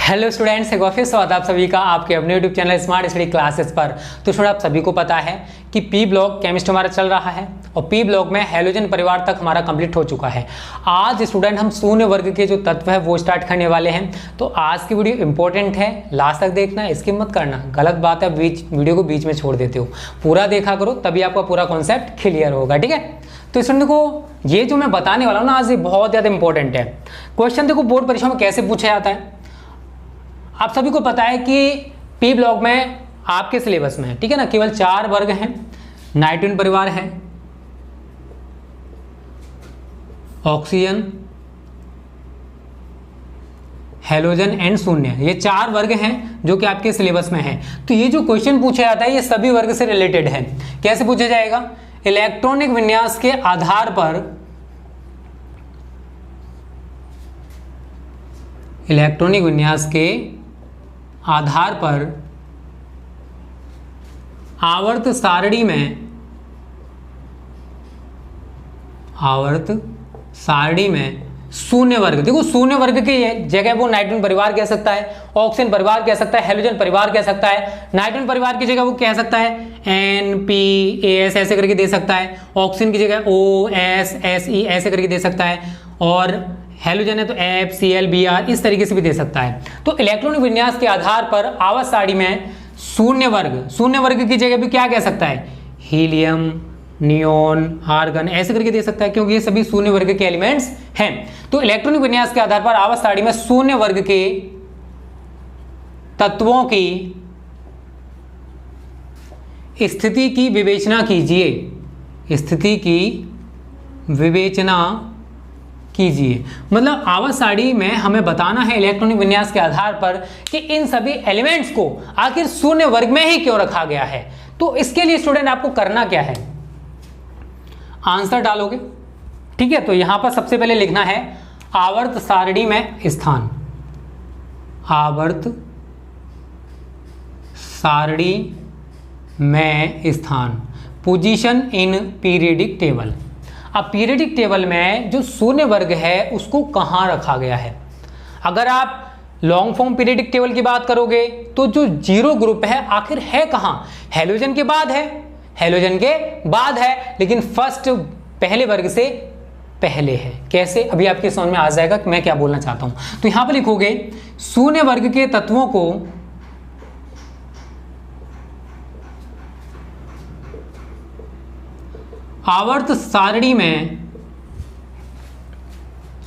Hello students, एक बार फिर स्वागत आप सभी का आपके अपने YouTube channel smart study classes पर। तो स्टूडेंट, आप सभी को पता है कि पी ब्लॉक केमिस्ट्री हमारा चल रहा है और पी ब्लॉक में हैलोजन परिवार तक हमारा कंप्लीट हो चुका है। आज स्टूडेंट हम शून्य वर्ग के जो तत्व है वो स्टार्ट करने वाले हैं। तो आज की वीडियो इंपॉर्टेंट है, लास्ट तक देखना, स्किप मत करना। गलत बात है वीडियो को बीच में छोड़ देते हो, पूरा देखा करो, तभी आपका पूरा कॉन्सेप्ट क्लियर होगा। ठीक है, तो स्टूडेंट को ये जो मैं बताने वाला हूँ ना आज, ये बहुत ज़्यादा इंपॉर्टेंट है। क्वेश्चन देखो बोर्ड परीक्षा में कैसे पूछा जाता है। आप सभी को पता है कि पी ब्लॉक में आपके सिलेबस में है, ठीक है ना, केवल 4 वर्ग हैं। नाइट्रोजन परिवार है, ऑक्सीजन, हैलोजन एंड शून्य, ये 4 वर्ग हैं जो कि आपके सिलेबस में है। तो ये जो क्वेश्चन पूछा जाता है ये सभी वर्ग से रिलेटेड है। कैसे पूछा जाएगा? इलेक्ट्रॉनिक विन्यास के आधार पर, इलेक्ट्रॉनिक विन्यास के आधार पर आवर्त सारणी में, आवर्त सारणी में शून्य वर्ग, देखो शून्य वर्ग की जगह वो नाइट्रोजन परिवार कह सकता है, ऑक्सीजन परिवार कह सकता है, हैलोजन परिवार कह सकता है। नाइट्रोजन परिवार की जगह वो कह सकता है NPAS ऐसे करके दे सकता है, ऑक्सीजन की जगह OSSE ऐसे करके दे सकता है, और हैलोजन है तो FClBr इस तरीके से भी दे सकता है। तो इलेक्ट्रॉनिक विन्यास के आधार पर आवर्त सारणी में शून्य वर्ग की जगह भी क्या कह सकता है? हीलियम, नियोन, आर्गन ऐसे करके दे सकता है, क्योंकि ये सभी शून्य वर्ग के एलिमेंट्स हैं। तो इलेक्ट्रॉनिक विन्यास के आधार पर आवर्त सारणी में शून्य वर्ग के तत्वों की स्थिति की विवेचना कीजिए, स्थिति की विवेचना कीजिए। मतलब आवर्त सारणी में हमें बताना है इलेक्ट्रॉनिक विन्यास के आधार पर कि इन सभी एलिमेंट्स को आखिर शून्य वर्ग में ही क्यों रखा गया है। तो इसके लिए स्टूडेंट आपको करना क्या है? आंसर डालोगे, ठीक है। तो यहां पर सबसे पहले लिखना है आवर्त सारणी में स्थान, आवर्त सारणी में स्थान, पोजीशन इन पीरियडिक टेबल। अब पीरियडिक टेबल में जो शून्य वर्ग है उसको कहाँ रखा गया है? अगर आप लॉन्ग फॉर्म पीरियडिक टेबल की बात करोगे तो जो जीरो ग्रुप है आखिर है कहाँ? हैलोजन के बाद है, हैलोजन के बाद है, लेकिन फर्स्ट पहले वर्ग से पहले है। कैसे? अभी आपके समझ में आ जाएगा कि मैं क्या बोलना चाहता हूं। तो यहां पर लिखोगे शून्य वर्ग के तत्वों को आवर्त सारणी में,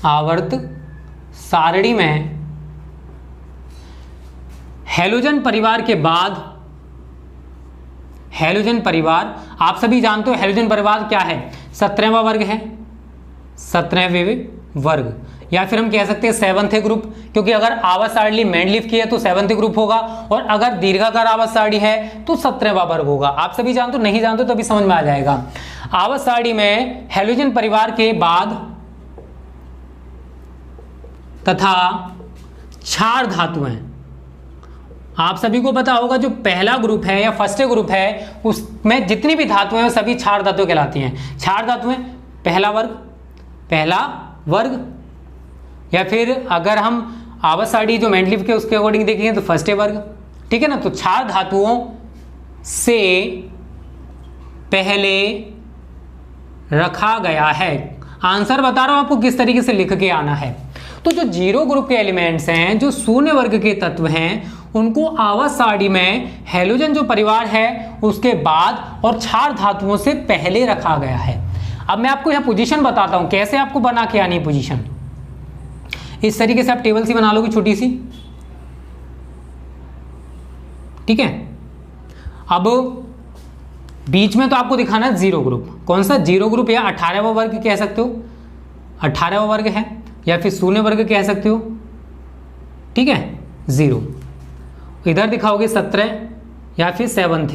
आवर्त सारणी में हैलोजन परिवार के बाद, हैलोजन परिवार आप सभी जानते हो हैलोजन परिवार क्या है? 17वां वर्ग है, 17वें वर्ग, या फिर हम कह सकते हैं 7th ग्रुप, क्योंकि अगर आवर्त सारणी मैंडलीफ की है तो 7th ग्रुप होगा, और अगर दीर्घाकार आवर्त सारणी है तो 17वां वर्ग होगा। आप सभी जानते हो, नहीं जानते तो अभी समझ में आ जाएगा। आवर्त सारणी में हैलोजन परिवार के बाद तथा क्षार धातुएं, आप सभी को पता होगा जो पहला ग्रुप है या फर्स्ट ग्रुप है उसमें जितनी भी धातुएं हैं सभी क्षार धातुएं कहलाती हैं। क्षार धातुएं पहला वर्ग, या फिर अगर हम आवर्त सारणी जो मैंडलीफ के उसके अकॉर्डिंग देखेंगे तो फर्स्ट वर्ग, ठीक है ना। तो क्षार धातुओं से पहले रखा गया है। आंसर बता रहा हूं आपको किस तरीके से लिख के आना है। तो जो जीरो ग्रुप के एलिमेंट्स हैं, जो शून्य वर्ग के तत्व हैं, उनको आवर्त सारणी में हैलोजन जो परिवार है उसके बाद और क्षार धातुओं से पहले रखा गया है। अब मैं आपको यहां पोजीशन बताता हूं कैसे आपको बना के आनी है पोजीशन। इस तरीके से आप टेबल सी बना लोगे छोटी सी, ठीक है। अब बीच में तो आपको दिखाना है जीरो ग्रुप। कौन सा जीरो ग्रुप? या 18वां वर्ग कह सकते हो, 18वां वर्ग है, या फिर शून्य वर्ग कह सकते हो, ठीक है। 0 इधर दिखाओगे 17 या फिर 7th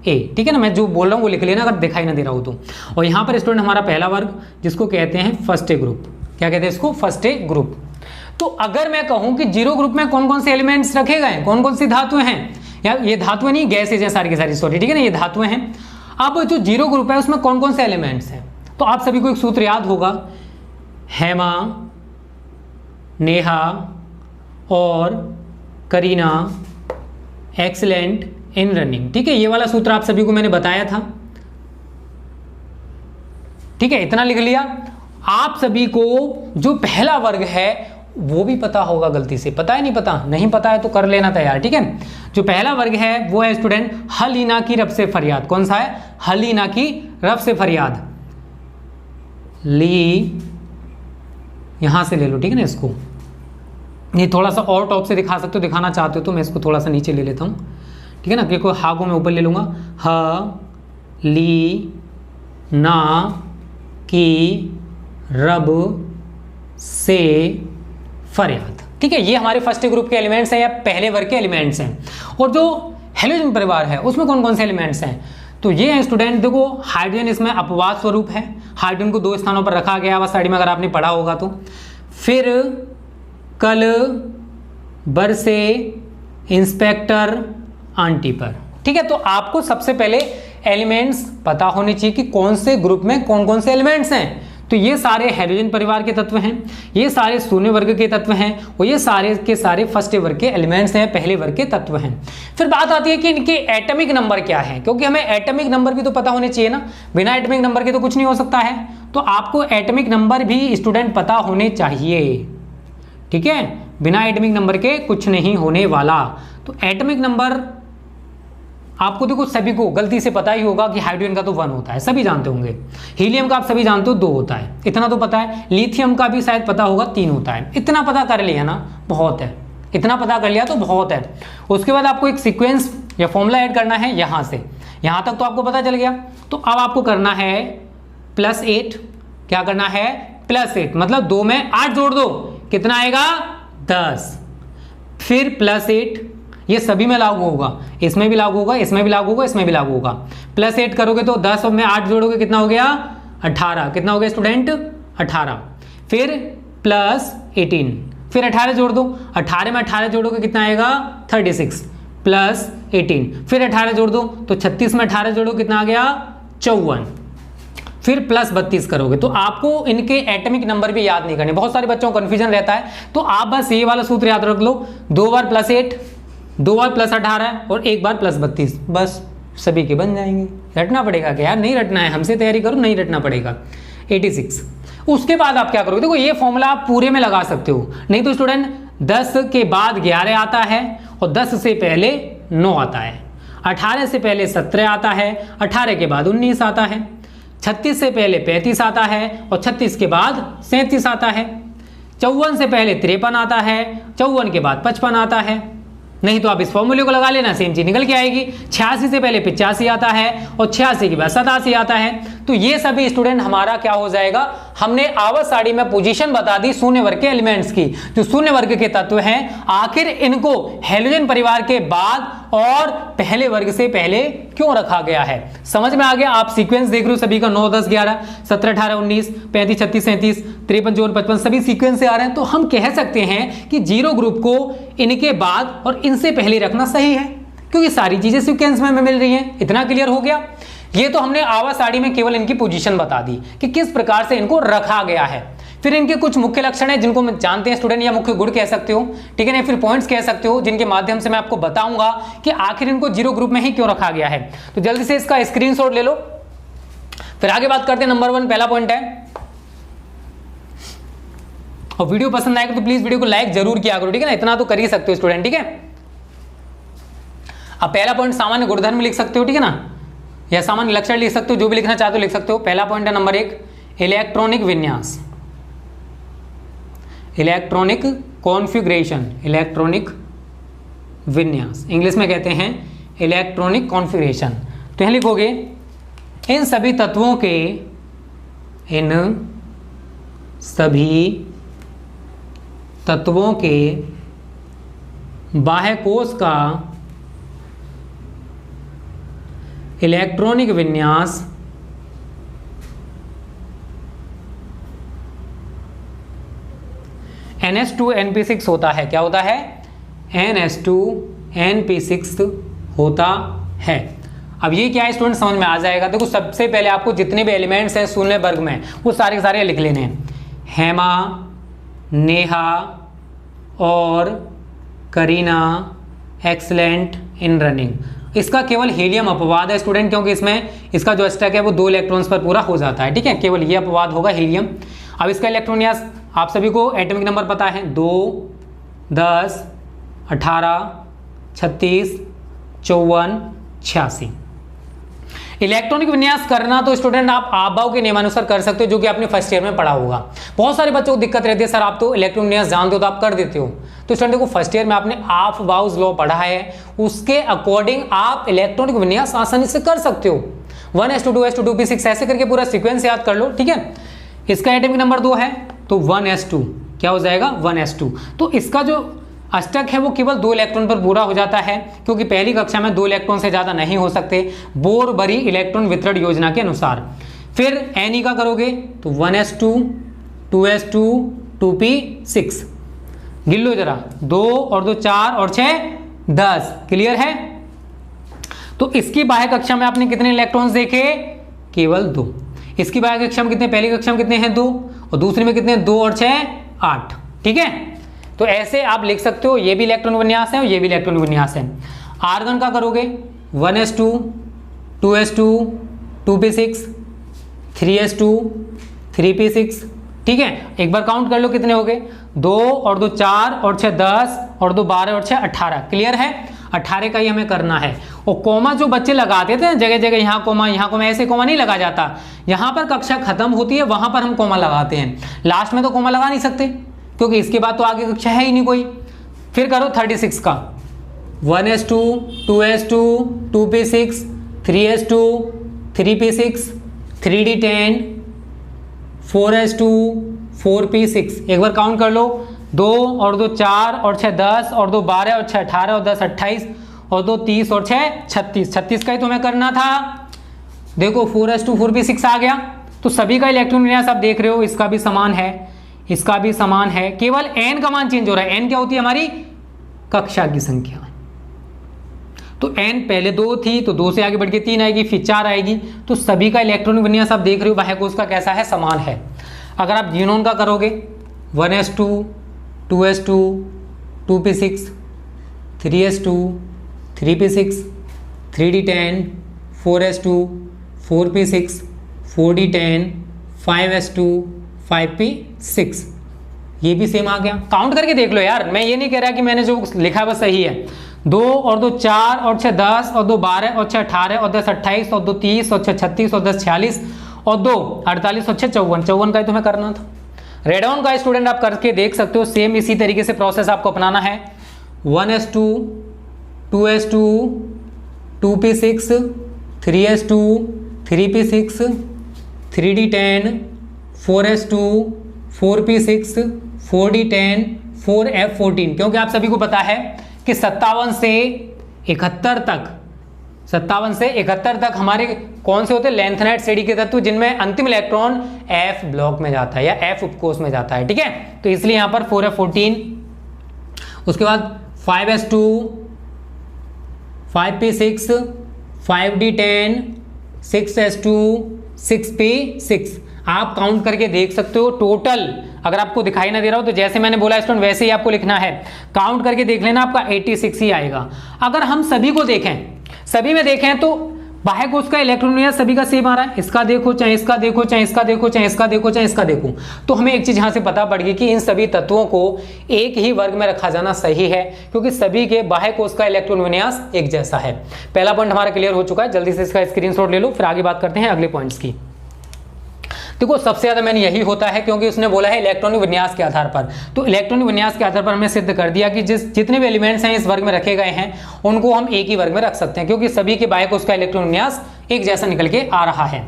A, ठीक है ना। मैं जो बोल रहा हूँ वो लिख लेना अगर दिखाई ना दे रहा हो तो। और यहाँ पर स्टूडेंट हमारा पहला वर्ग जिसको कहते हैं फर्स्ट ए ग्रुप, क्या कहते हैं इसको? First A group. तो अगर मैं कहूँ कि जीरो ग्रुप में कौन कौन से एलिमेंट्स रखे गए, कौन कौन सी धातुएं हैं, या ये धातुएं नहीं गैसेज हैं सारी की सारी, सॉरी, ठीक है ना, ये धातुएं हैं। अब जो जीरो ग्रुप है उसमें कौन कौन से एलिमेंट्स हैं? तो आप सभी को एक सूत्र याद होगा, हेमा, नेहा और करीना एक्सीलेंट इन रनिंग। ठीक है, ये वाला सूत्र आप सभी को मैंने बताया था। ठीक है, इतना लिख लिया। आप सभी को जो पहला वर्ग है वो भी पता होगा, गलती से पता है नहीं पता, नहीं पता है तो कर लेना तैयार। ठीक है, जो पहला वर्ग है वो है स्टूडेंट हलीना की रब से फरियाद। कौन सा है? हलीना की रब से फरियाद। ली यहां से ले लो, ठीक है ना, इसको ये थोड़ा सा और टॉप से दिखा सकते हो, दिखाना चाहते हो तो मैं इसको थोड़ा सा नीचे ले लेता हूँ। ठीक है ना, क्योंकि हा को मैं ऊपर ले लूँगा। ह ली ना की रब से फरियाद। ठीक है, ये हमारे फर्स्ट ग्रुप के एलिमेंट्स हैं या पहले वर्ग के एलिमेंट्स हैं। और जो हेलोजन परिवार है उसमें कौन कौन से एलिमेंट्स हैं? तो ये है स्टूडेंट, देखो हाइड्रोजन इसमें अपवाद स्वरूप है, हाइड्रोजन को 2 स्थानों पर रखा गया हुआ स्टडी में, अगर आपने पढ़ा होगा तो। फिर कल बरसे इंस्पेक्टर आंटी पर। ठीक है, तो आपको सबसे पहले एलिमेंट्स पता होने चाहिए कि कौन से ग्रुप में कौन कौन से एलिमेंट्स हैं। तो ये सारे हाइड्रोजन परिवार के तत्व हैं, ये सारे शून्य वर्ग के तत्व हैं, और ये सारे के सारे फर्स्ट वर्ग के एलिमेंट्स हैं, पहले वर्ग के तत्व हैं। फिर बात आती है कि इनके एटॉमिक नंबर क्या है, क्योंकि हमें एटॉमिक नंबर भी तो पता होने चाहिए ना, बिना एटॉमिक नंबर के तो कुछ नहीं हो सकता है। तो आपको एटॉमिक नंबर भी स्टूडेंट पता होने चाहिए। ठीक है, बिना एटॉमिक नंबर के कुछ नहीं होने वाला। तो एटॉमिक नंबर आपको देखो सभी को गलती से पता ही होगा कि हाइड्रोजन का तो 1 होता है, सभी जानते होंगे। हीलियम का आप सभी जानते हो 2 होता है, इतना तो पता है। लिथियम का भी शायद पता होगा 3 होता है। इतना पता कर लिया ना, बहुत है। इतना पता कर लिया तो बहुत है। उसके बाद आपको एक सीक्वेंस या फॉर्मूला ऐड करना है यहाँ से यहाँ तक, तो आपको पता चल गया। तो अब आपको करना है +8। क्या करना है? +8, मतलब 2 में 8 जोड़ दो, कितना आएगा? 10। फिर +8, ये सभी में लागू होगा, इसमें भी लागू होगा, इसमें भी लागू होगा, इसमें भी लागू होगा। +8 करोगे तो 10 में 8 जोड़ोगे, कितना हो गया? 18। कितना हो गया स्टूडेंट? 18। फिर +18, फिर 18 जोड़ दो, 18 में 18 जोड़ोगे कितना आएगा? 36 +18, फिर 18 जोड़ दो तो 36 में 18 जोड़ो, कितना आ गया? 54। फिर +32 करोगे। तो आपको इनके एटॉमिक नंबर भी याद नहीं करने, बहुत सारे बच्चों को कंफ्यूजन रहता है। तो आप बस ये वाला सूत्र याद रख लो, 2 बार +8, 2 बार +18 और 1 बार +32, बस सभी के बन जाएंगे। रटना पड़ेगा क्या यार? नहीं रटना है, हमसे तैयारी करो, नहीं रटना पड़ेगा। 86। उसके बाद आप क्या करोगे? देखो ये फॉर्मूला आप पूरे में लगा सकते हो, नहीं तो स्टूडेंट 10 के बाद 11 आता है और 10 से पहले 9 आता है, 18 से पहले 17 आता है, 18 के बाद 19 आता है, 36 से पहले 35 आता है और 36 के बाद 37 आता है, 54 से पहले 53 आता है, 54 के बाद 55 आता है। नहीं तो आप इस फॉर्मूले को लगा लेना, सेम चीज निकल के आएगी। 86 से पहले 85 आता है और 86 के बाद 87 आता है। तो ये सभी स्टूडेंट हमारा क्या हो जाएगा? हमने आवर्त सारणी में पोजीशन बता दी शून्य वर्ग के एलिमेंट्स की, जो शून्य वर्ग के तत्व हैं, आखिर इनको हैलोजन परिवार के बाद और पहले वर्ग से पहले क्यों रखा गया है। समझ में आ गया? आप सीक्वेंस देख रहे हो सभी का, 9, 10, 11, 17, 18, 19, 35, 36, 37, 53, 54, 55 सभी सीक्वेंस से आ रहे हैं। तो हम कह सकते हैं कि 0 ग्रुप को इनके बाद और इनसे पहले रखना सही है, क्योंकि सारी चीजें सीक्वेंस में मिल रही हैं। इतना क्लियर हो गया? ये तो हमने आवर्त सारणी में केवल इनकी पोजीशन बता दी कि किस प्रकार से इनको रखा गया है। फिर इनके कुछ मुख्य लक्षण हैं जिनको हम जानते हैं स्टूडेंट, या मुख्य गुण कह सकते हो, ठीक है ना, फिर पॉइंट्स कह सकते हो, जिनके माध्यम से मैं आपको बताऊंगा कि आखिर इनको 0 ग्रुप में ही क्यों रखा गया है। तो जल्दी से इसका स्क्रीनशॉट ले लो, फिर आगे बात करते हैं। नंबर 1 पहला पॉइंट है, और वीडियो पसंद आएगा तो प्लीज वीडियो को लाइक जरूर किया करो, ठीक है ना, इतना तो कर ही सकते हो स्टूडेंट, ठीक है। अब पहला पॉइंट सामान्य गुणधर्म लिख सकते हो, ठीक है ना, या सामान्य लक्षण लिख सकते हो, जो भी लिखना चाहते हो लिख सकते हो। पहला पॉइंट है नंबर 1, इलेक्ट्रॉनिक विन्यास, इलेक्ट्रॉनिक कॉन्फ़िगरेशन, इलेक्ट्रॉनिक विन्यास, इंग्लिश में कहते हैं इलेक्ट्रॉनिक कॉन्फ़िगरेशन। तो यहां लिखोगे इन सभी तत्वों के, इन सभी तत्वों के बाह्य कोश का इलेक्ट्रॉनिक विन्यास NH2NP6 होता है। क्या होता है? NH2NP6 होता है। अब ये क्या है स्टूडेंट, समझ में आ जाएगा। देखो सबसे पहले आपको जितने भी एलिमेंट्स हैं शून्य वर्ग में वो सारे के सारे लिख लेने हैं। हेमा, नेहा और करीना एक्सलेंट इन रनिंग। इसका केवल हीलियम अपवाद है स्टूडेंट, क्योंकि इसमें इसका जो अष्टक है वो 2 इलेक्ट्रॉन्स पर पूरा हो जाता है, ठीक है, केवल ये अपवाद होगा हीलियम। अब इसका इलेक्ट्रॉन विन्यास आप सभी को एटॉमिक नंबर पता है, 2, 10, 18, 36, 54, 86। इलेक्ट्रॉनिक विन्यास करना तो स्टूडेंट आप आबाव के नियमानुसार कर सकते हो, जो कि आपने फर्स्ट ईयर में पढ़ा होगा। बहुत सारे बच्चों को दिक्कत रहती है, सर आप तो इलेक्ट्रॉनिक विन्यास जानते हो तो आप कर देते हो। तो स्टूडेंट देखो फर्स्ट ईयर में आपने ऑफ-बाउस लॉ पढ़ा है, उसके अकॉर्डिंग आप इलेक्ट्रॉनिक विन्यास आसानी से कर सकते हो। 1s2 2s2 2p6 ऐसे करके पूरा सीक्वेंस याद कर लो, ठीक है। इसका एटॉमिक नंबर 2 है तो 1s2 क्या हो जाएगा, 1s2। तो इसका जो अष्टक है वो केवल 2 इलेक्ट्रॉन पर पूरा हो जाता है, क्योंकि पहली कक्षा में 2 इलेक्ट्रॉन से ज्यादा नहीं हो सकते बोर-बरी इलेक्ट्रॉन वितरण योजना के अनुसार। फिर Ne का करोगे तो 1s2 2s2 2p6, गिन लो जरा, 2 और 2 4 और 6 10, क्लियर है। तो इसकी बाह्य कक्षा में आपने कितने इलेक्ट्रॉन्स देखे, केवल 2। इसकी बाह्य कक्षा में कितने, पहली कक्षा में कितने हैं 2, और दूसरी में कितने, 2 और 6 8, ठीक है। तो ऐसे आप लिख सकते हो, ये भी इलेक्ट्रॉन विन्यास है और ये भी इलेक्ट्रॉन विन्यास है। आर्गन का करोगे 1s2 2s2 2p6 3s2 3p6, ठीक है। एक बार काउंट कर लो कितने हो गए, 2 और 2 4 और 6 10 और 2 12 और 6 18, क्लियर है। 18 का ही हमें करना है। और कोमा जो बच्चे लगाते थे जगह जगह, यहाँ कोमा ऐसे कोमा नहीं लगा जाता, यहाँ पर कक्षा खत्म होती है वहां पर हम कोमा लगाते हैं, लास्ट में तो कोमा लगा नहीं सकते क्योंकि इसके बाद तो आगे कक्षा है ही नहीं कोई। फिर करो 36 का 1s2 2s2 2p6 3s2 3p6 3d10 4s2 4p6, एक बार काउंट कर लो, 2 और 2 4 और 6 10 और 2 12 और 6 18 और 10 28 और 2 30 और 6 36, 36 का ही तुम्हें करना था। देखो 4s2 4p6 आ गया। तो सभी का इलेक्ट्रॉन विन्यास आप देख रहे हो, इसका भी समान है, इसका भी समान है, केवल n का मान चेंज हो रहा है। n क्या होती है, हमारी कक्षा की संख्या। तो n पहले 2 थी तो 2 से आगे बढ़ के 3 आएगी, फिर 4 आएगी। तो सभी का इलेक्ट्रॉनिक विन्यास आप देख रहे हो बाह्य कोश का कैसा है, समान है। अगर आप जीनोन का करोगे 1s2 2s2 2p6 3s2 3p6 3d10 4s2 4p6 4d10 5s2 5p6, ये भी सेम आ गया। काउंट करके देख लो यार, मैं ये नहीं कह रहा कि मैंने जो लिखा है बस सही है। 2 और 2 4 और 6 10 और 2 12 और 6 18 और 10 28 और 2 30 और 6 36 और 10 46 और 2 48 और 6 54 का ही तुम्हें करना था। रेडॉन का स्टूडेंट आप करके देख सकते हो, सेम इसी तरीके से प्रोसेस आपको अपनाना है। 1s2 2s2 2p6 3s2 3p6 3d10 4s2 4p6 4d10 4f14, क्योंकि आप सभी को पता है कि 57 से 71 तक हमारे कौन से होते हैं, लेंथेनाइट श्रेणी के तत्व जिनमें अंतिम इलेक्ट्रॉन f ब्लॉक में जाता है या f उपकोष में जाता है, ठीक है। तो इसलिए यहां पर 4f14, उसके बाद 5s2 5p6 5d10 6s2 6p6, आप काउंट करके देख सकते हो। टोटल अगर आपको दिखाई ना दे रहा हो तो जैसे मैंने बोला स्टूडेंट वैसे ही आपको लिखना है, काउंट करके देख लेना, आपका 86 ही आएगा। अगर हम सभी को देखें, सभी में देखें तो बाह्य कोश का इलेक्ट्रॉन विन्यास सभी का सेम आ रहा है। इसका देखो चाहे इसका देखो चाहे इसका देखो चाहे इसका देखो चाहे इसका देखो, तो हमें एक चीज यहां से पता पड़ गई कि इन सभी तत्वों को एक ही वर्ग में रखा जाना सही है, क्योंकि सभी के बाह्य कोश का इलेक्ट्रॉन विन्यास एक जैसा है। पहला पॉइंट हमारा क्लियर हो चुका है, जल्दी से इसका स्क्रीनशॉट ले लो, फिर आगे बात करते हैं अगले पॉइंट्स की। देखो सबसे ज्यादा मैंने यही होता है क्योंकि उसने बोला है इलेक्ट्रॉनिक विन्यास के आधार पर, तो इलेक्ट्रॉनिक विन्यास के आधार पर हमने सिद्ध कर दिया कि जितने भी एलिमेंट्स हैं इस वर्ग में रखे गए हैं उनको हम एक ही वर्ग में रख सकते हैं, क्योंकि सभी के बाह्य कोश का इलेक्ट्रॉनिक विन्यास एक जैसा निकल के आ रहा है।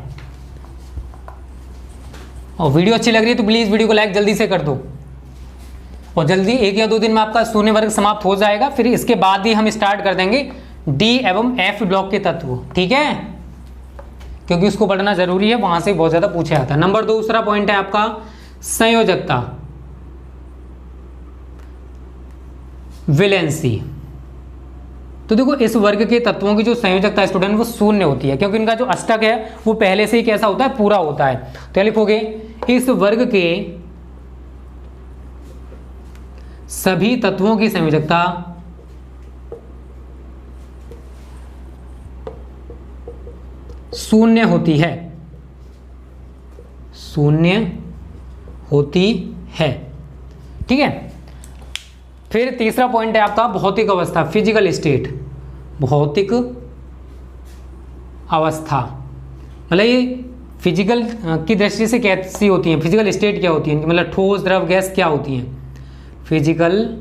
और वीडियो अच्छी लग रही है तो प्लीज वीडियो को लाइक जल्दी से कर दो, और जल्दी 1 या 2 दिन में आपका शून्य वर्ग समाप्त हो जाएगा। फिर इसके बाद ही हम स्टार्ट कर देंगे डी एवं एफ ब्लॉक के तत्व, ठीक है, क्योंकि उसको पढ़ना जरूरी है, वहां से बहुत ज्यादा पूछा जाता है। नंबर 2 दूसरा पॉइंट है आपका संयोजकता, वैलेंसी। तो देखो इस वर्ग के तत्वों की जो संयोजकता स्टूडेंट वो शून्य होती है, क्योंकि इनका जो अष्टक है वो पहले से ही कैसा होता है, पूरा होता है। तो लिखोगे इस वर्ग के सभी तत्वों की संयोजकता शून्य होती है, शून्य होती है। ठीक है, फिर तीसरा पॉइंट है आपका भौतिक अवस्था, फिजिकल स्टेट, भौतिक अवस्था। मतलब ये फिजिकल की दृष्टि से कैसी होती हैं, फिजिकल स्टेट क्या होती है, मतलब ठोस, द्रव, गैस क्या होती हैं, फिजिकल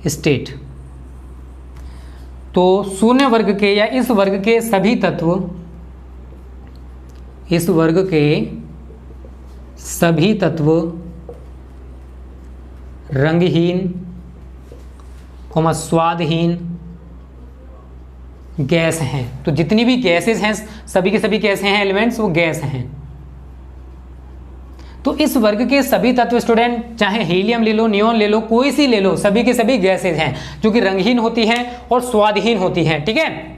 स्टेट। तो शून्य वर्ग के या इस वर्ग के सभी तत्व, इस वर्ग के सभी तत्व रंगहीन, स्वादहीन गैस हैं। तो जितनी भी गैसेस हैं, सभी के सभी कैसे हैं, एलिमेंट्स, वो गैस हैं। तो इस वर्ग के सभी तत्व स्टूडेंट, चाहे हीलियम ले लो, नियोन ले लो, कोई सी ले लो, सभी के सभी गैसेस हैं जो कि रंगहीन होती हैं और स्वादहीन होती हैं। ठीक है,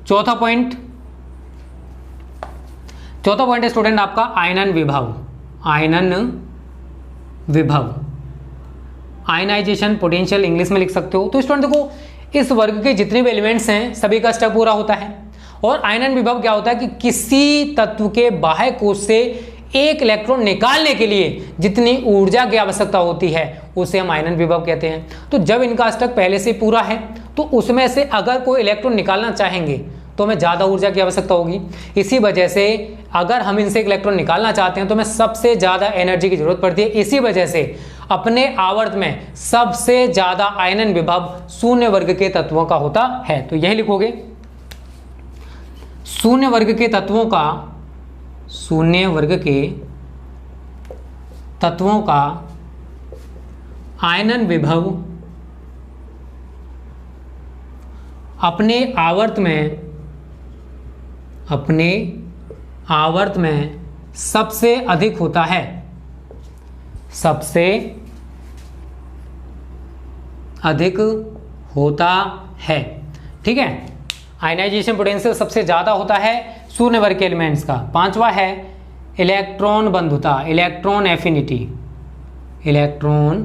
चौथा पॉइंट है स्टूडेंट आपका आयनन विभव, आयनन विभव, आयनाइजेशन पोटेंशियल इंग्लिश में लिख सकते हो। तो स्टूडेंट देखो, इस वर्ग के जितने भी एलिमेंट्स हैं सभी का स्टेप पूरा होता है। और आयनन विभव क्या होता है कि किसी तत्व के बाह्य कोश से एक इलेक्ट्रॉन निकालने के लिए जितनी ऊर्जा की आवश्यकता होती है उसे हम आयनन विभव कहते हैं। तो जब इनका स्टेप पहले से पूरा है तो उसमें से अगर कोई इलेक्ट्रॉन निकालना चाहेंगे तो हमें ज़्यादा ऊर्जा की आवश्यकता होगी। इसी वजह से अगर हम इनसे एक इलेक्ट्रॉन निकालना चाहते हैं तो हमें सबसे ज़्यादा एनर्जी की जरूरत पड़ती है। इसी वजह से अपने आवर्त में सबसे ज़्यादा आयनन विभव शून्य वर्ग के तत्वों का होता है। तो यही लिखोगे, शून्य वर्ग के तत्वों का, शून्य वर्ग के तत्वों का आयनन विभव अपने आवर्त में सबसे अधिक होता है, सबसे अधिक होता है। ठीक है, आयनाइजेशन पोटेंशियल सबसे ज़्यादा होता है शून्य वर्ग के एलिमेंट्स का। पांचवा है इलेक्ट्रॉन बंधुता, इलेक्ट्रॉन एफिनिटी, इलेक्ट्रॉन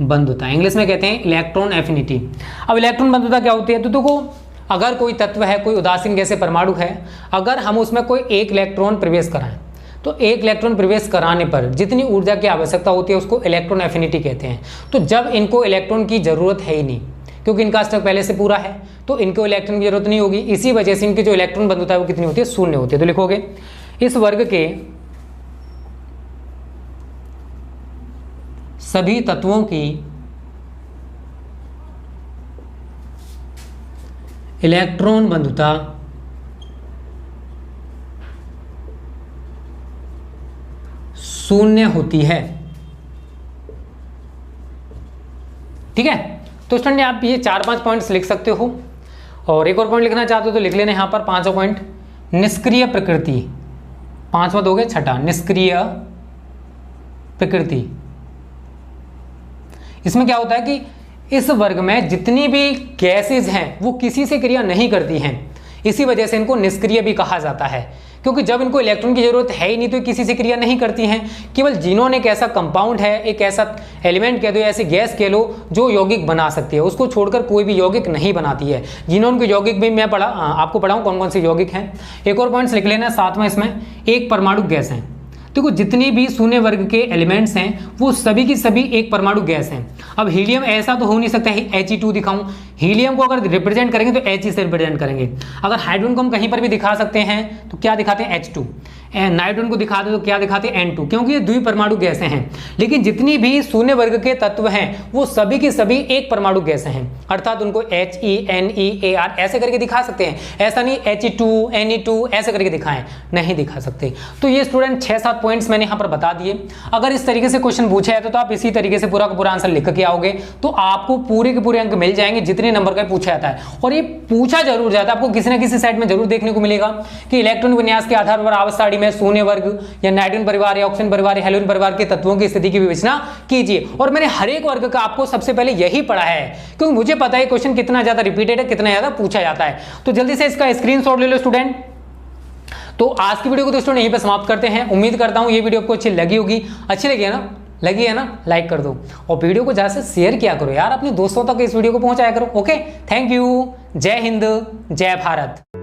बंधुता इंग्लिश में कहते हैं इलेक्ट्रॉन एफिनिटी। अब इलेक्ट्रॉन बंधुता क्या होती है, तो देखो अगर कोई तत्व है, कोई उदासीन गैस परमाणु है, अगर हम उसमें कोई एक इलेक्ट्रॉन प्रवेश कराएं तो एक इलेक्ट्रॉन प्रवेश कराने पर जितनी ऊर्जा की आवश्यकता होती है उसको इलेक्ट्रॉन एफिनिटी कहते हैं। तो जब इनको इलेक्ट्रॉन की ज़रूरत है ही नहीं क्योंकि इनका स्टॉक पहले से पूरा है तो इनको इलेक्ट्रॉन की जरूरत नहीं होगी। इसी वजह से इनकी जो इलेक्ट्रॉन बंधुता है वो कितनी होती है, शून्य होती है। तो लिखोगे इस वर्ग के सभी तत्वों की इलेक्ट्रॉन बंधुता शून्य होती है। ठीक है, तो स्टूडेंट आप ये 4-5 पॉइंट्स लिख सकते हो और एक और पॉइंट लिखना चाहते हो तो लिख लेना यहाँ पर 5वां पॉइंट, निष्क्रिय प्रकृति। 5वां दोगे, छठा निष्क्रिय प्रकृति। इसमें क्या होता है कि इस वर्ग में जितनी भी गैसेज हैं वो किसी से क्रिया नहीं करती हैं, इसी वजह से इनको निष्क्रिय भी कहा जाता है क्योंकि जब इनको इलेक्ट्रॉन की जरूरत है ही नहीं तो किसी से क्रिया नहीं करती हैं। केवल जिनोन एक ऐसा कंपाउंड है, एक ऐसा एलिमेंट कह दो, ऐसी गैस कह लो जो यौगिक बना सकती है, उसको छोड़कर कोई भी यौगिक नहीं बनाती है। जिनोन के यौगिक भी मैं आपको पढ़ाऊँ कौन कौन से यौगिक हैं। एक और पॉइंट्स लिख लेना साथ में, इसमें एक परमाणु गैस है। देखो जितनी भी शून्य वर्ग के एलिमेंट्स हैं वो सभी की सभी एक परमाणु गैस हैं। अब हीलियम ऐसा तो हो नहीं सकता है He2 दिखाऊं, हीलियम को अगर रिप्रेजेंट करेंगे तो He से रिप्रेजेंट करेंगे। अगर हाइड्रोजन को हम कहीं पर भी दिखा सकते हैं तो क्या दिखाते हैं, H2। नाइट्रोजन को दिखाते तो क्या दिखाते हैं, N2, क्योंकि ये द्विपरमाणु गैसें हैं। लेकिन जितनी भी शून्य वर्ग के तत्व हैं वो सभी की सभी एक परमाणु गैसें हैं, अर्थात उनको HENEAR ऐसे करके दिखा सकते हैं। ऐसा नहीं He2 Ne2 ऐसे करके दिखाएं, नहीं दिखा सकते। तो ये स्टूडेंट 6-7 पॉइंट्स मैंने यहाँ पर बता दिए। अगर इस तरीके से क्वेश्चन पूछा है तो आप इसी तरीके से पूरा का पूरा आंसर लिख के आओगे तो आपको पूरे के पूरे अंक मिल जाएंगे जितने नंबर का पूछा जाता है। और ये पूछा जरूर जाता है, आपको किसी ना किसी साइड में जरूर देखने को मिलेगा कि इलेक्ट्रॉन विन्यास के आधार पर आवर्त सारणी में शून्य वर्ग या नाइट्रोजन परिवार या ऑक्सीजन परिवार या हेलोजन परिवार के तत्वों की स्थिति की विवेचना कीजिए। और मैंने हर एक वर्ग का आपको सबसे पहले यही पढ़ा है क्योंकि मुझे पता है क्वेश्चन कितना ज्यादा रिपीटेड है, कितना ज्यादा पूछा जाता है। तो जल्दी से इसका स्क्रीनशॉट ले लो स्टूडेंट। तो आज की वीडियो को दोस्तों यहीं पे समाप्त करते हैं। उम्मीद करता हूं ये वीडियो आपको अच्छी लगी होगी। अच्छी लगी है ना, लाइक कर दो और वीडियो को ज्यादा से शेयर किया करो यार, अपने दोस्तों तक इस वीडियो को पहुंचाया करो। ओके, थैंक यू, जय हिंद, जय भारत।